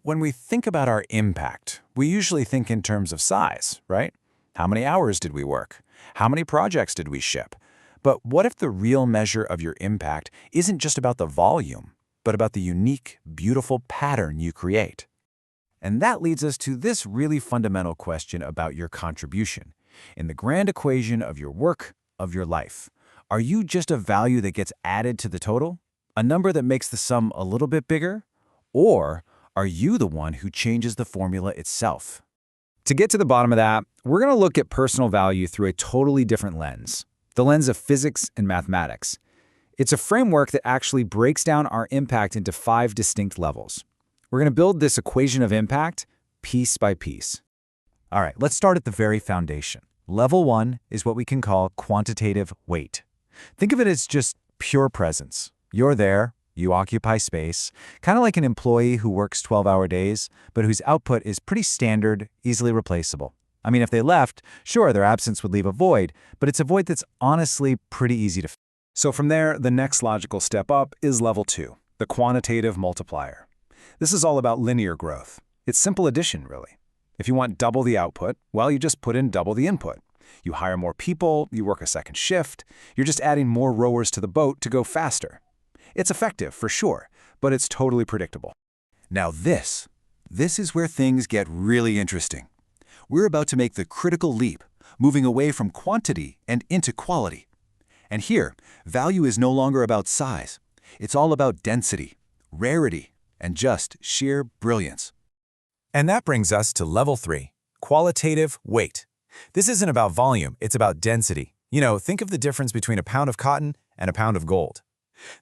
When we think about our impact, we usually think in terms of size, right? How many hours did we work? How many projects did we ship? But what if the real measure of your impact isn't just about the volume, but about the unique, beautiful pattern you create? And that leads us to this really fundamental question about your contribution. In the grand equation of your work, of your life, are you just a value that gets added to the total? A number that makes the sum a little bit bigger? Or are you the one who changes the formula itself? To get to the bottom of that, we're going to look at personal value through a totally different lens, the lens of physics and mathematics. It's a framework that actually breaks down our impact into 5 distinct levels. We're going to build this equation of impact piece by piece. All right, let's start at the very foundation. Level 1 is what we can call quantitative weight. Think of it as just pure presence. You're there, you occupy space, kind of like an employee who works 12-hour days, but whose output is pretty standard, easily replaceable. I mean, if they left, sure, their absence would leave a void, but it's a void that's honestly pretty easy to fill. So from there, the next logical step up is level 2, the quantitative multiplier. This is all about linear growth. It's simple addition, really. If you want double the output, well, you just put in double the input. You hire more people, you work a second shift, you're just adding more rowers to the boat to go faster. It's effective, for sure, but it's totally predictable. Now this is where things get really interesting. We're about to make the critical leap, moving away from quantity and into quality. And here, value is no longer about size. It's all about density, rarity, and just sheer brilliance. And that brings us to level 3, qualitative weight. This isn't about volume, it's about density. Think of the difference between a pound of cotton and a pound of gold.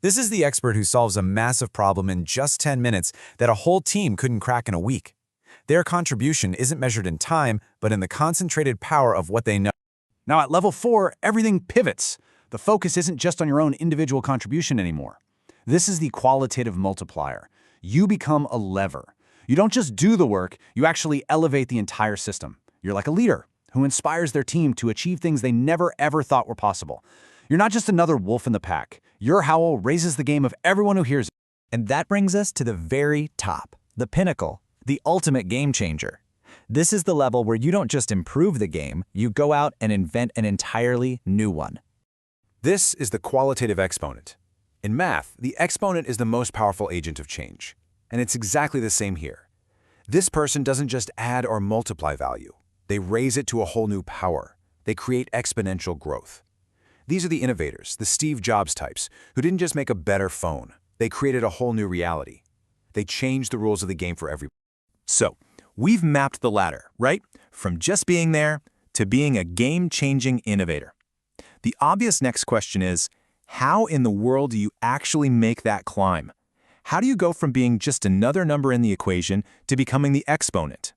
This is the expert who solves a massive problem in just 10 minutes that a whole team couldn't crack in a week. Their contribution isn't measured in time, but in the concentrated power of what they know. Now at level 4, everything pivots. The focus isn't just on your own individual contribution anymore. This is the qualitative multiplier. You become a lever. You don't just do the work, you actually elevate the entire system. You're like a leader who inspires their team to achieve things they never ever thought were possible. You're not just another wolf in the pack. Your howl raises the game of everyone who hears it. And that brings us to the very top, the pinnacle, the ultimate game changer. This is the level where you don't just improve the game, you go out and invent an entirely new one. This is the qualitative exponent. In math, the exponent is the most powerful agent of change. And it's exactly the same here. This person doesn't just add or multiply value. They raise it to a whole new power. They create exponential growth. These are the innovators, the Steve Jobs types, who didn't just make a better phone. They created a whole new reality. They changed the rules of the game for everyone. So, we've mapped the ladder, right? From just being there to being a game-changing innovator. The obvious next question is, how in the world do you actually make that climb? How do you go from being just another number in the equation to becoming the exponent?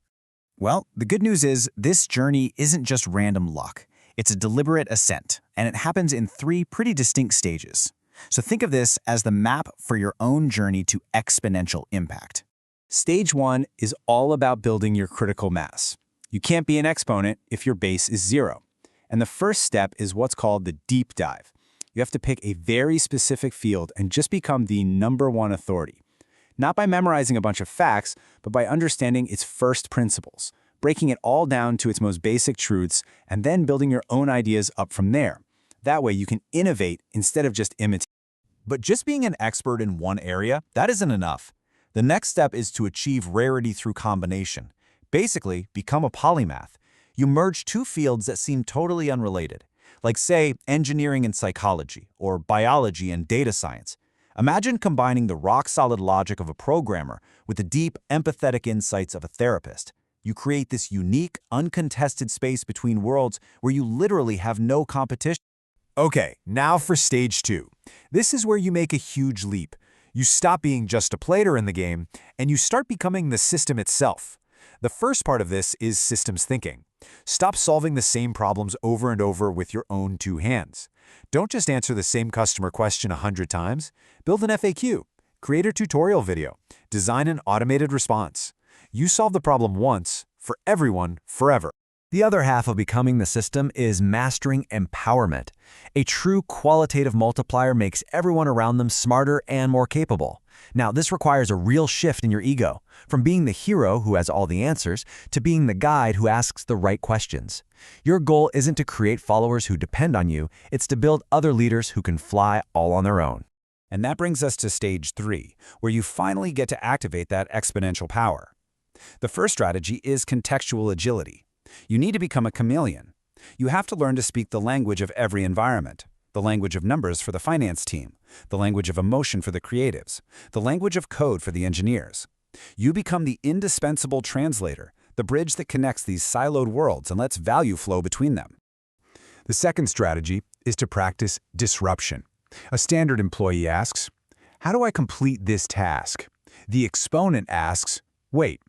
Well, the good news is this journey isn't just random luck. It's a deliberate ascent, and it happens in 3 pretty distinct stages. So think of this as the map for your own journey to exponential impact. Stage 1 is all about building your critical mass. You can't be an exponent if your base is 0. And the first step is what's called the deep dive. You have to pick a very specific field and just become the #1 authority. Not by memorizing a bunch of facts, but by understanding its first principles, breaking it all down to its most basic truths, and then building your own ideas up from there. That way you can innovate instead of just imitate. But just being an expert in one area, that isn't enough. The next step is to achieve rarity through combination. Basically, become a polymath. You merge 2 fields that seem totally unrelated, like say engineering and psychology, or biology and data science. Imagine combining the rock-solid logic of a programmer with the deep, empathetic insights of a therapist. You create this unique, uncontested space between worlds where you literally have no competition. Okay, now for stage 2. This is where you make a huge leap. You stop being just a player in the game, and you start becoming the system itself. The first part of this is systems thinking. Stop solving the same problems over and over with your own 2 hands. Don't just answer the same customer question 100 times. Build an FAQ, create a tutorial video, design an automated response. You solve the problem once, for everyone, forever. The other half of becoming the system is mastering empowerment. A true qualitative multiplier makes everyone around them smarter and more capable. Now, this requires a real shift in your ego, from being the hero who has all the answers to being the guide who asks the right questions. Your goal isn't to create followers who depend on you, it's to build other leaders who can fly all on their own. And that brings us to stage 3, where you finally get to activate that exponential power. The first strategy is contextual agility. You need to become a chameleon. You have to learn to speak the language of every environment, the language of numbers for the finance team, the language of emotion for the creatives, the language of code for the engineers. You become the indispensable translator, the bridge that connects these siloed worlds and lets value flow between them. The second strategy is to practice disruption. A standard employee asks, "How do I complete this task?" The exponent asks, "Wait,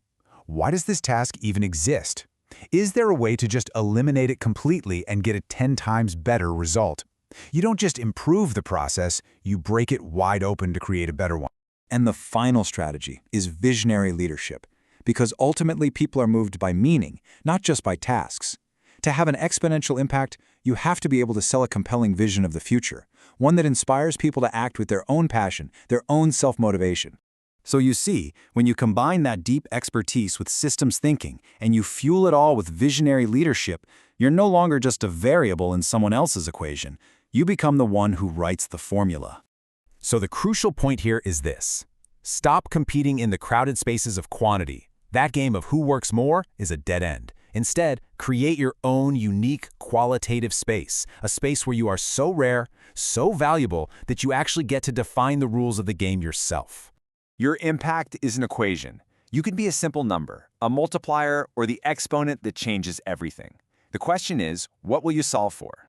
why does this task even exist? Is there a way to just eliminate it completely and get a 10 times better result?" You don't just improve the process, you break it wide open to create a better one. And the final strategy is visionary leadership, because ultimately people are moved by meaning, not just by tasks. To have an exponential impact, you have to be able to sell a compelling vision of the future, one that inspires people to act with their own passion, their own self-motivation. So you see, when you combine that deep expertise with systems thinking and you fuel it all with visionary leadership, you're no longer just a variable in someone else's equation. You become the one who writes the formula. So the crucial point here is this. Stop competing in the crowded spaces of quantity. That game of who works more is a dead end. Instead, create your own unique qualitative space, a space where you are so rare, so valuable, that you actually get to define the rules of the game yourself. Your impact is an equation. You can be a simple number, a multiplier, or the exponent that changes everything. The question is, what will you solve for?